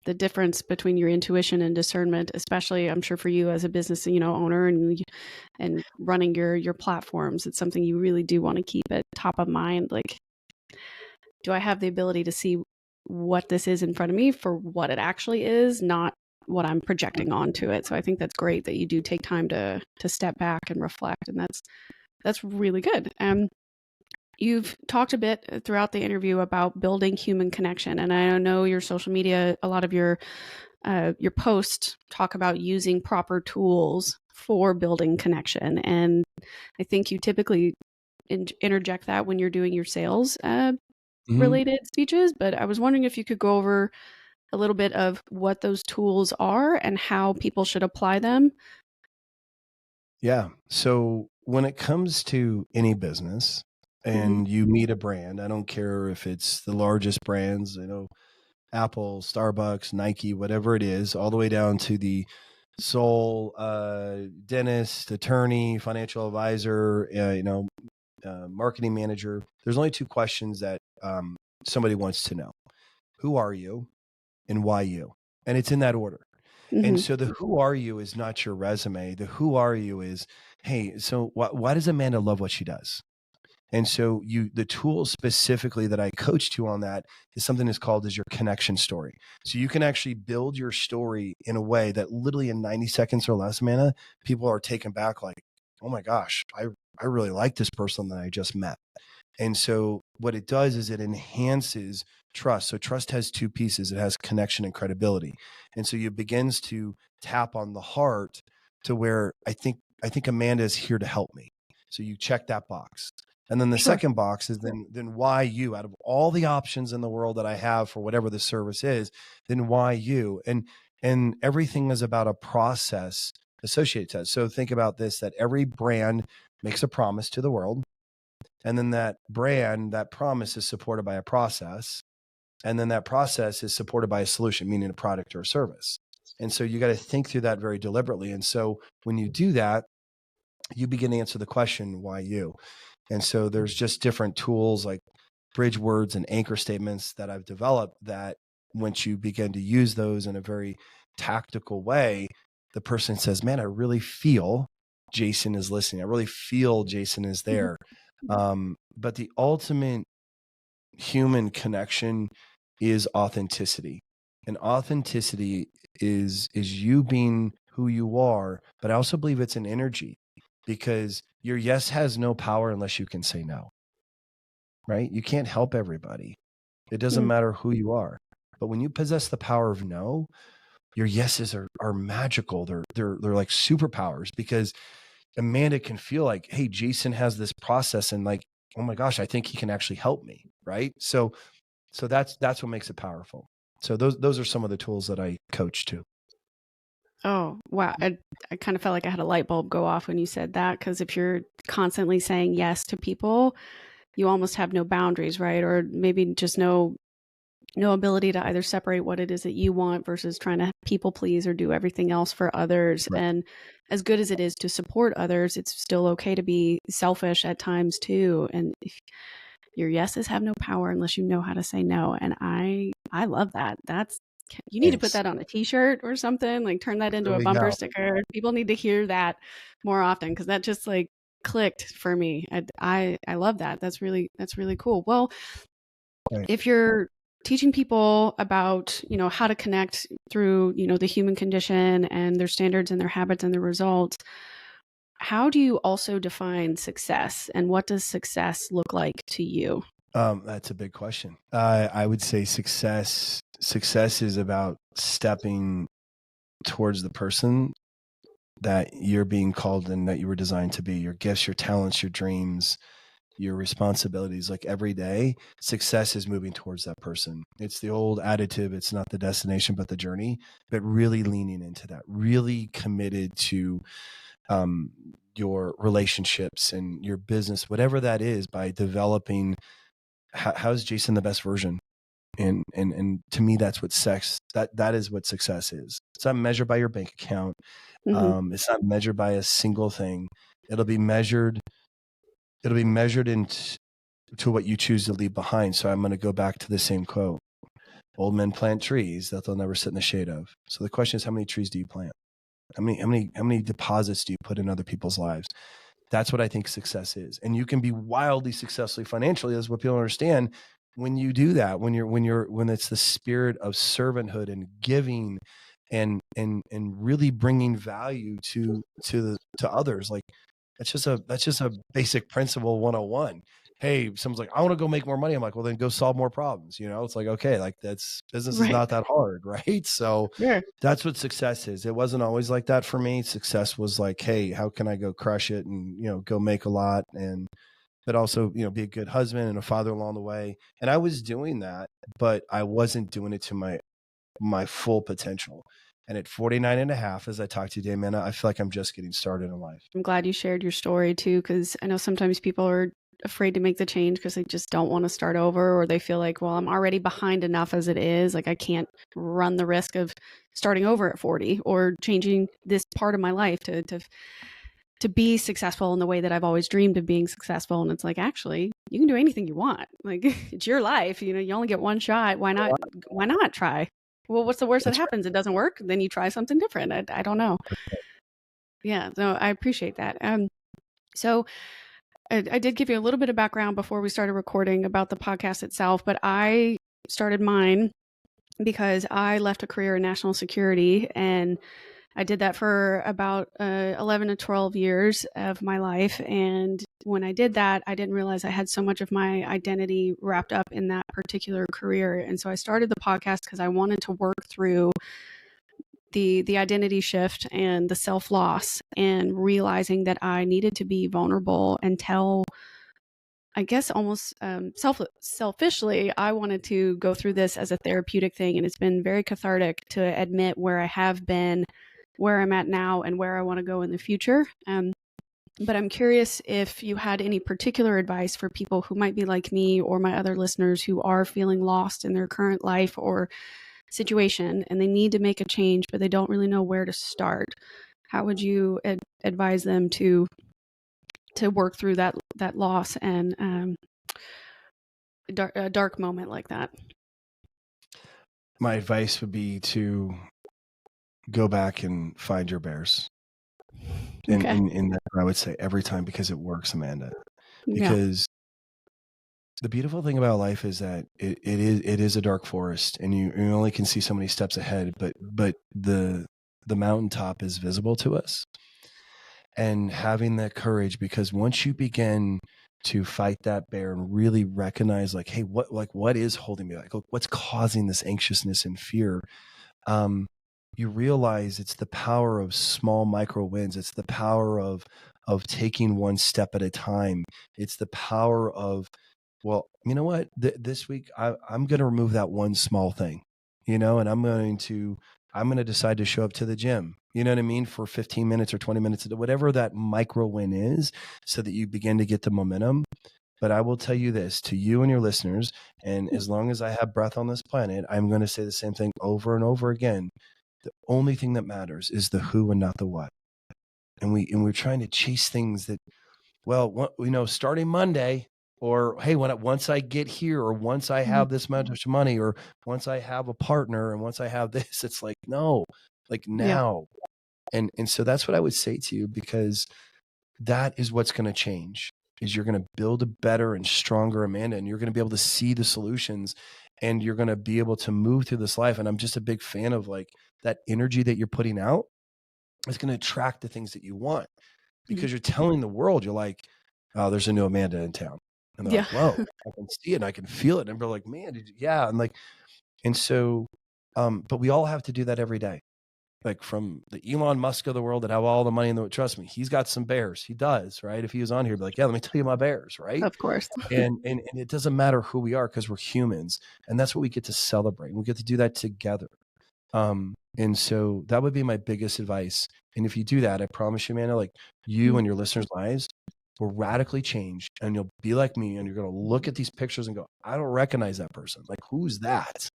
the difference between your intuition and discernment, especially I'm sure for you as a business, owner and running your platforms. It's something you really do want to keep at top of mind. Like, do I have the ability to see what this is in front of me for what it actually is, not what I'm projecting onto it. So I think that's great that you do take time to step back and reflect, and that's really good. You've talked a bit throughout the interview about building human connection, and I know your social media, a lot of your posts talk about using proper tools for building connection, and I think you typically interject that when you're doing your sales Hmm. related speeches. But I was wondering if you could go over a little bit of what those tools are and how people should apply them. Yeah. So when it comes to any business Hmm. and you meet a brand, I don't care if it's the largest brands, Apple, Starbucks, Nike, whatever it is, all the way down to the sole dentist, attorney, financial advisor, marketing manager. There's only two questions that somebody wants to know: who are you, and why you? And it's in that order. And Hmm. so the who are you is not your resume. The who are you is, hey, so why does Amanda love what she does? And so the tool specifically that I coached you on that is something that's called as your connection story. So you can actually build your story in a way that literally in 90 seconds or less, Amanda, people are taken back like, oh my gosh, I really like this person that I just met. And so what it does is it enhances trust. So trust has two pieces. It has connection and credibility. And so it begins to tap on the heart to where I think Amanda is here to help me. So you check that box. And then the Sure. second box is then why you, out of all the options in the world that I have for whatever the service is, then why you? And everything is about a process associated to it. So think about this, that every brand makes a promise to the world, and then that promise is supported by a process. And then that process is supported by a solution, meaning a product or a service. And so you got to think through that very deliberately. And so when you do that, you begin to answer the question, why you? And so there's just different tools like bridge words and anchor statements that I've developed that once you begin to use those in a very tactical way, the person says, man, I really feel Jason is listening. I really feel Jason is Mhm. there. But the ultimate human connection is authenticity. And authenticity is you being who you are, but I also believe it's an energy, because your yes has no power unless you can say no, right? You can't help everybody. It doesn't Mm. matter who you are. But when you possess the power of no, your yeses are magical. They're like superpowers, because Amanda can feel like, hey, Jason has this process, and like, oh my gosh, I think he can actually help me, right? So that's what makes it powerful. So those are some of the tools that I coach too. Oh, wow. I kind of felt like I had a light bulb go off when you said that, because if you're constantly saying yes to people, you almost have no boundaries, right? Or maybe just no no ability to either separate what it is that you want versus trying to people please or do everything else for others. Right. And as good as it is to support others, it's still okay to be selfish at times too. And your yeses have no power unless you know how to say no. And I love that. That's you need to put Thanks. that on a t-shirt or something, like turn that into There a we bumper go. sticker. People need to hear that more often because that just like clicked for me. I love that. That's really cool. Well, Right. if you're teaching people about, how to connect through, the human condition and their standards and their habits and their results, how do you also define success, and what does success look like to you? That's a big question. I would say success is about stepping towards the person that you're being called and that you were designed to be. Your gifts, your talents, your dreams, your responsibilities. Like every day, success is moving towards that person. It's the old additive. It's not the destination, but the journey. But really leaning into that, really committed to your relationships and your business, whatever that is, by developing how's Jason the best version. And to me, that's what that is what success is. It's not measured by your bank account. Mm-hmm. It's not measured by a single thing. It'll be measured into to what you choose to leave behind. So I'm going to go back to the same quote. Old men plant trees that they'll never sit in the shade of. So the question is, how many trees do you plant? How many deposits do you put in other people's lives? That's what I think success is. And you can be wildly successfully financially. That's what people understand. When you do that, when it's the spirit of servanthood and giving and really bringing value to others. Like that's just a basic principle 101. Hey, someone's like, I want to go make more money. I'm like, well, then go solve more problems. It's like, okay, like business is Right. not that hard. Right. So Sure. that's what success is. It wasn't always like that for me. Success was like, hey, how can I go crush it and, go make a lot but also, be a good husband and a father along the way. And I was doing that, but I wasn't doing it to my full potential. And at 49 and a half, as I talked to you, Damana, I feel like I'm just getting started in life. I'm glad you shared your story too, because I know sometimes people are afraid to make the change because they just don't want to start over, or they feel like, well, I'm already behind enough as it is. Like I can't run the risk of starting over at 40 or changing this part of my life to be successful in the way that I've always dreamed of being successful. And it's like, actually, you can do anything you want. Like it's your life. You only get one shot. Why not? Why not try? Well, what's the worst that That's happens? It doesn't work. Then you try something different. I don't know. Yeah. So I appreciate that. So I did give you a little bit of background before we started recording about the podcast itself, but I started mine because I left a career in national security, and I did that for about 11 to 12 years of my life. And when I did that, I didn't realize I had so much of my identity wrapped up in that particular career. And so I started the podcast because I wanted to work through the identity shift and the self-loss, and realizing that I needed to be vulnerable and tell, I guess almost selfishly, I wanted to go through this as a therapeutic thing. And it's been very cathartic to admit where I have been, where I'm at now, and where I want to go in the future. But I'm curious if you had any particular advice for people who might be like me or my other listeners who are feeling lost in their current life or situation, and they need to make a change, but they don't really know where to start. How would you advise them to work through that loss and a dark moment like that? My advice would be to go back and find your bears. Okay. In that, I would say every time, because it works, Amanda. Yeah. Because the beautiful thing about life is that it is a dark forest, and you only can see so many steps ahead, but the mountaintop is visible to us. And having that courage, because once you begin to fight that bear and really recognize, like, hey, what is holding me back? Like, what's causing this anxiousness and fear? You realize it's the power of small micro wins. It's the power of taking one step at a time. It's the power of, well, you know what? This week I'm going to remove that one small thing, and I'm going to decide to show up to the gym. You know what I mean? For 15 minutes or 20 minutes, whatever that micro win is, so that you begin to get the momentum. But I will tell you this to you and your listeners, and as long as I have breath on this planet, I'm going to say the same thing over and over again. The only thing that matters is the who and not the what. And we're trying to chase things that, well, starting Monday, or hey, once I get here, or once I have this much money, or once I have a partner, and once I have this, it's like, no, like Yeah. now. And so that's what I would say to you, because that is what's going to change, is you're going to build a better and stronger Amanda, and you're going to be able to see the solutions, and you're going to be able to move through this life. And I'm just a big fan of like that energy that you're putting out is going to attract the things that you want, because you're telling the world, you're like, oh, there's a new Amanda in town. And they're Yeah. like, whoa, I can see it and I can feel it. And we're like, man, yeah. And like, and so, but we all have to do that every day. Like from the Elon Musk of the world that have all the money in the, trust me, he's got some bears. He does, right? If he was on here, he'd be like, yeah, let me tell you my bears, right? Of course. And it doesn't matter who we are, because we're humans, and that's what we get to celebrate. We get to do that together. And so that would be my biggest advice. And if you do that, I promise you, Amanda, like you and your listeners' lives will radically change, and you'll be like me, and you're going to look at these pictures and go, I don't recognize that person. Like, who's that?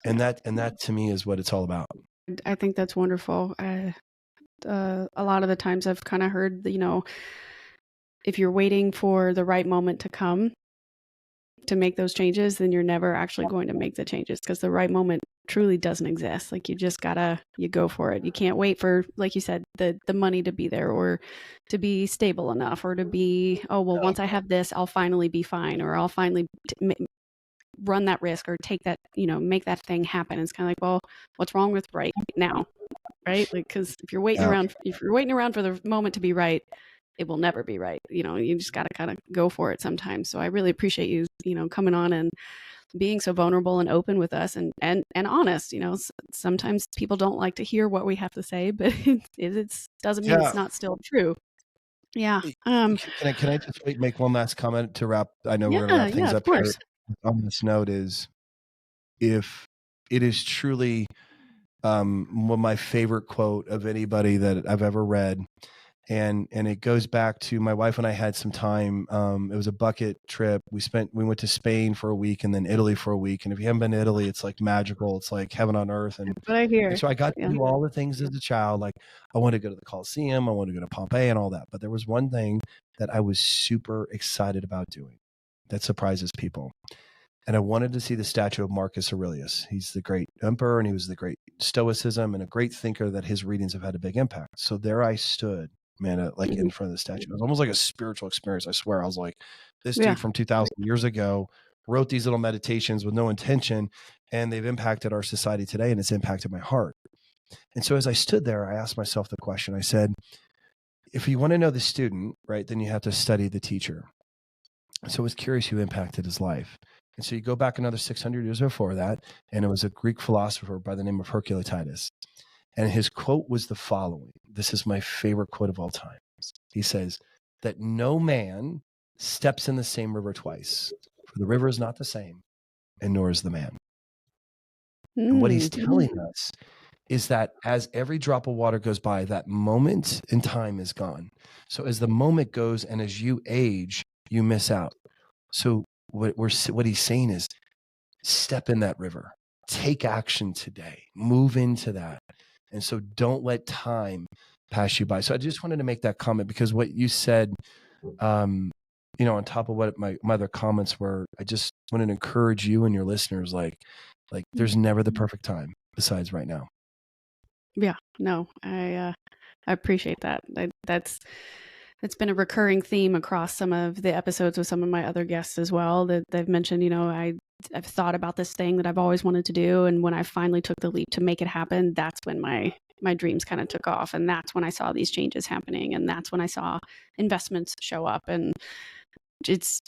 And that to me is what it's all about. I think that's wonderful. A lot of the times I've kind of heard, if you're waiting for the right moment to come to make those changes, then you're never actually going to make the changes, because the right moment truly doesn't exist. Like, you just you go for it. You can't wait for, like you said, the money to be there, or to be stable enough, or to be, oh, well, once I have this, I'll finally be fine, or I'll finally run that risk, or take that, make that thing happen. It's kind of like, well, what's wrong with right now? Right? Like, because if you're waiting around for the moment to be right, it will never be right. You just got to kind of go for it sometimes. So I really appreciate you, coming on and being so vulnerable and open with us, and honest. Sometimes people don't like to hear what we have to say, but it doesn't mean it's not still true. Yeah. Can I just make one last comment to wrap? I know we're going to wrap things of up here. course. On this note is, if it is truly one of my favorite quote of anybody that I've ever read, and it goes back to my wife and I had some time. It was a bucket trip. We went to Spain for a week, and then Italy for a week. And if you haven't been to Italy, it's like magical. It's like heaven on earth. And What I hear. so I got to do all the things as a child. Like, I wanted to go to the Colosseum, I wanted to go to Pompeii and all that. But there was one thing that I was super excited about doing that surprises people. And I wanted to see the statue of Marcus Aurelius. He's the great emperor, and he was the great Stoicism and a great thinker that his readings have had a big impact. So there I stood, man, like in front of the statue. It was almost like a spiritual experience. I swear. I was like, this dude from 2000 years ago wrote these little meditations with no intention, and they've impacted our society today, and it's impacted my heart. And so as I stood there, I asked myself the question. I said, if you want to know the student, right, then you have to study the teacher. So I was curious who impacted his life. And so you go back another 600 years before that, and it was a Greek philosopher by the name of Heraclitus. And his quote was the following. This is my favorite quote of all time. He says that no man steps in the same river twice, for the river is not the same, and nor is the man. And what he's telling us is that as every drop of water goes by, that moment in time is gone. So as the moment goes, and as you age, you miss out. So what he's saying is, step in that river, take action today, move into that. And so don't let time pass you by. So I just wanted to make that comment, because what you said, on top of what my other comments were, I just wanted to encourage you and your listeners, like there's never the perfect time besides right now. Yeah, no, I appreciate that. It's been a recurring theme across some of the episodes with some of my other guests as well, that they've mentioned, I've thought about this thing that I've always wanted to do. And when I finally took the leap to make it happen, that's when my dreams kind of took off. And that's when I saw these changes happening. And that's when I saw investments show up. And it's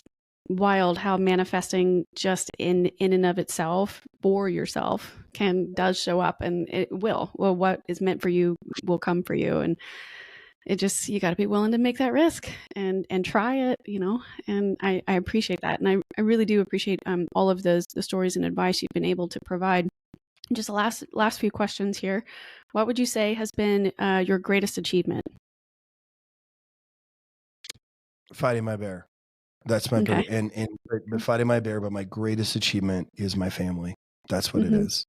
wild how manifesting just in and of itself for yourself does show up, and it will. Well, what is meant for you will come for you. And you got to be willing to make that risk and try it, and I appreciate that. And I really do appreciate all of the stories and advice you've been able to provide. Just the last few questions here. What would you say has been your greatest achievement? Fighting my bear. That's my bear, Okay. but fighting my bear, but my greatest achievement is my family. That's what it Mm-hmm. is.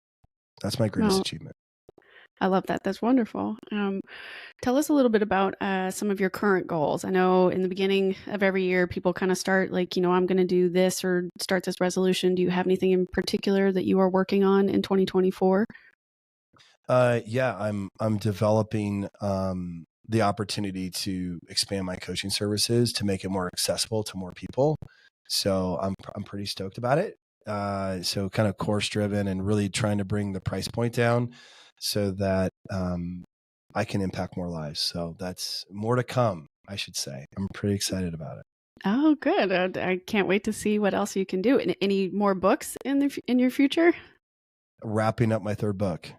That's my greatest Well, achievement. I love that. That's wonderful. Tell us a little bit about some of your current goals. I know in the beginning of every year, people kind of start like, I'm going to do this or start this resolution. Do you have anything in particular that you are working on in 2024? Yeah, I'm developing the opportunity to expand my coaching services to make it more accessible to more people. So I'm pretty stoked about it. So kind of course driven and really trying to bring the price point down so that I can impact more lives. So that's more to come, I should say. I'm pretty excited about it. Oh, good. I can't wait to see what else you can do. Any more books in your future? Wrapping up my third book.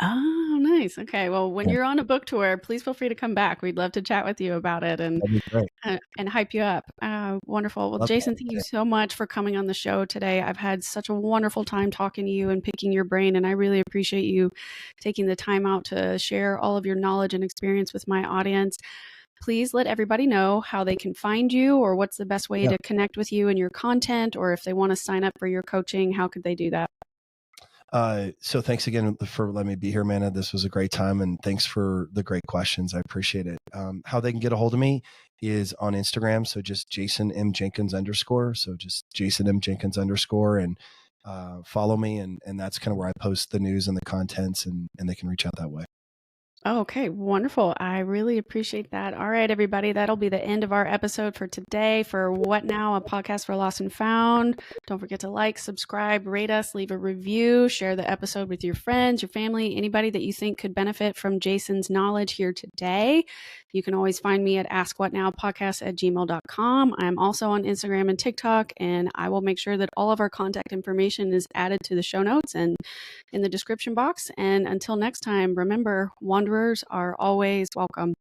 Oh, nice. Okay. Well, when Yeah, you're on a book tour, please feel free to come back. We'd love to chat with you about it that'd be great. and hype you up. Wonderful. Well, Love that. Jason, thank you so much for coming on the show today. I've had such a wonderful time talking to you and picking your brain, and I really appreciate you taking the time out to share all of your knowledge and experience with my audience. Please let everybody know how they can find you or what's the best way Yeah. to connect with you and your content, or if they want to sign up for your coaching, how could they do that? So thanks again for letting me be here, Manna. This was a great time, and thanks for the great questions. I appreciate it. How they can get a hold of me is on Instagram. So just Jason M Jenkins _. So just Jason M Jenkins _ and follow me, and that's kind of where I post the news and the contents, and they can reach out that way. Oh, okay, wonderful. I really appreciate that. All right, everybody, that'll be the end of our episode for today for What Now, a podcast for lost and found. Don't forget to like, subscribe, rate us, leave a review, share the episode with your friends, your family, anybody that you think could benefit from Jason's knowledge here today. You can always find me at askwhatnowpodcast@gmail.com. I'm also on Instagram and TikTok, and I will make sure that all of our contact information is added to the show notes and in the description box. And until next time, remember, wanderers are always welcome.